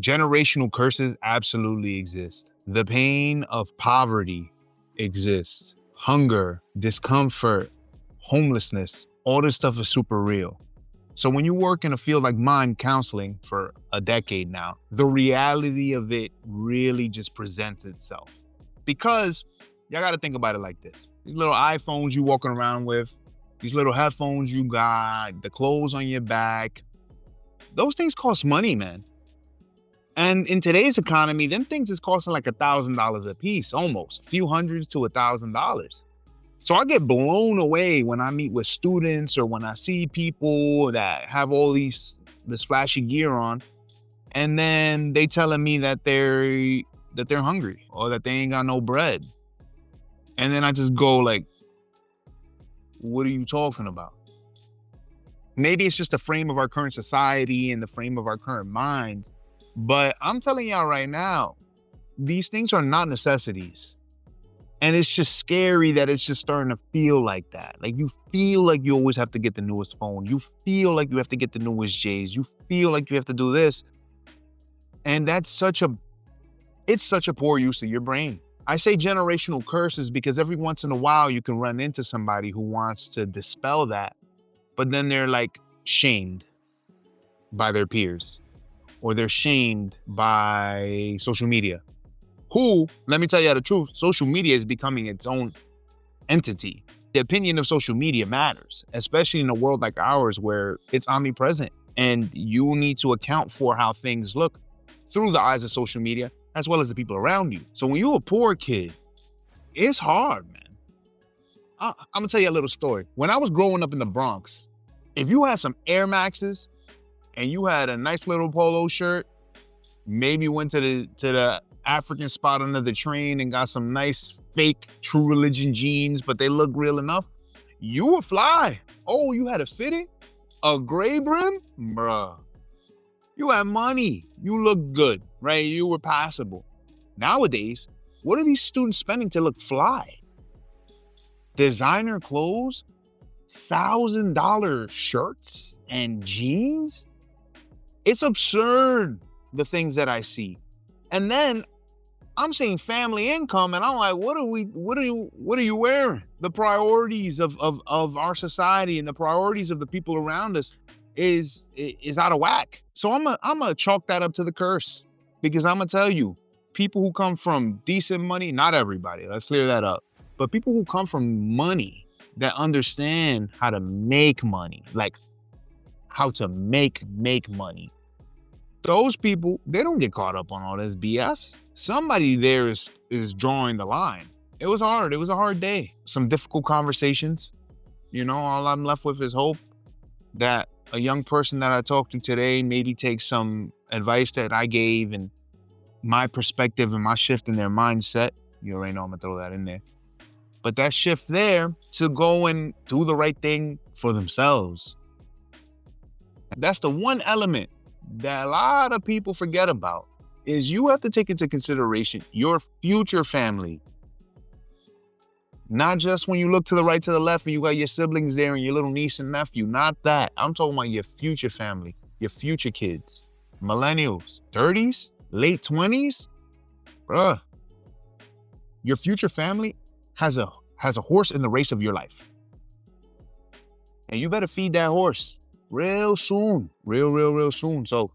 Generational curses absolutely exist. The pain of poverty exists. Hunger, discomfort, homelessness, all this stuff is super real. So when you work in a field like mind counseling for a decade now, the reality of it really just presents itself. Because y'all got to think about it like this. These little iPhones you walking around with, these little headphones you got, the clothes on your back, those things cost money, man. And in today's economy, them things is costing like $1,000 a piece, almost a few hundreds to $1,000. So I get blown away when I meet with students or when I see people that have all this flashy gear on, and then they telling me that they're hungry or that they ain't got no bread. And then I just go like, what are you talking about? Maybe it's just the frame of our current society and the frame of our current minds. But I'm telling y'all right now, these things are not necessities. And it's just scary that it's just starting to feel like that. Like you feel like you always have to get the newest phone. You feel like you have to get the newest J's. You feel like you have to do this. And it's such a poor use of your brain. I say generational curses because every once in a while you can run into somebody who wants to dispel that, but then they're like shamed by their peers or they're shamed by social media. Who, let me tell you the truth, social media is becoming its own entity. The opinion of social media matters, especially in a world like ours where it's omnipresent and you need to account for how things look through the eyes of social media as well as the people around you. So when you're a poor kid, it's hard, man. I'm gonna tell you a little story. When I was growing up in the Bronx, if you had some Air Maxes and you had a nice little polo shirt, maybe went to the African spot under the train and got some nice fake True Religion jeans, but they look real enough, you were fly. Oh, you had a fitted? A gray brim? Bruh. You had money. You looked good, right? You were passable. Nowadays, what are these students spending to look fly? Designer clothes? $1,000 shirts and jeans? It's absurd, the things that I see. And then I'm seeing family income and I'm like, what are you wearing? The priorities of our society and the priorities of the people around us is out of whack. So I'm gonna chalk that up to the curse, because I'm gonna tell you, people who come from decent money, not everybody, let's clear that up, but people who come from money that understand how to make money, like how to make money, those people, they don't get caught up on all this BS. Somebody there is drawing the line. It was hard. It was a hard day. Some difficult conversations. You know, all I'm left with is hope that a young person that I talked to today maybe takes some advice that I gave and my perspective and my shift in their mindset. You already know I'm gonna throw that in there. But that shift there to go and do the right thing for themselves. That's the one element that a lot of people forget about, is you have to take into consideration your future family. Not just when you look to the right, to the left, and you got your siblings there and your little niece and nephew. Not that. I'm talking about your future family, your future kids, millennials, 30s, late 20s. Bruh, your future family has a horse in the race of your life. And you better feed that horse real soon, real soon. So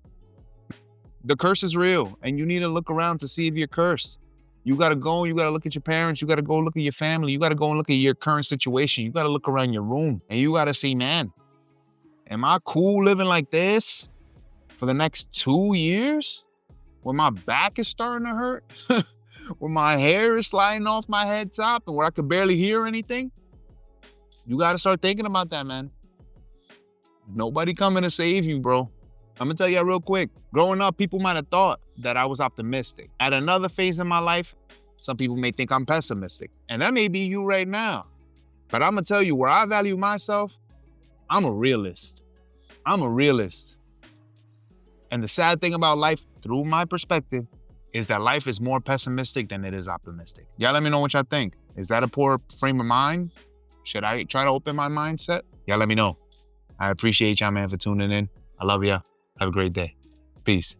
the curse is real, and you need to look around to see if you're cursed. You got to go, you got to look at your parents, you got to go look at your family, you got to go and look at your current situation. You got to look around your room, and you got to see, man, am I cool living like this for the next 2 years? When my back is starting to hurt, when my hair is sliding off my head top, and where I could barely hear anything? You got to start thinking about that, man. Nobody coming to save you, bro. I'm gonna tell you real quick. Growing up, people might have thought that I was optimistic. At another phase in my life, some people may think I'm pessimistic. And that may be you right now. But I'm gonna tell you, where I value myself, I'm a realist. I'm a realist. And the sad thing about life, through my perspective, is that life is more pessimistic than it is optimistic. Y'all let me know what y'all think. Is that a poor frame of mind? Should I try to open my mindset? Y'all let me know. I appreciate y'all, man, for tuning in. I love y'all. Have a great day. Peace.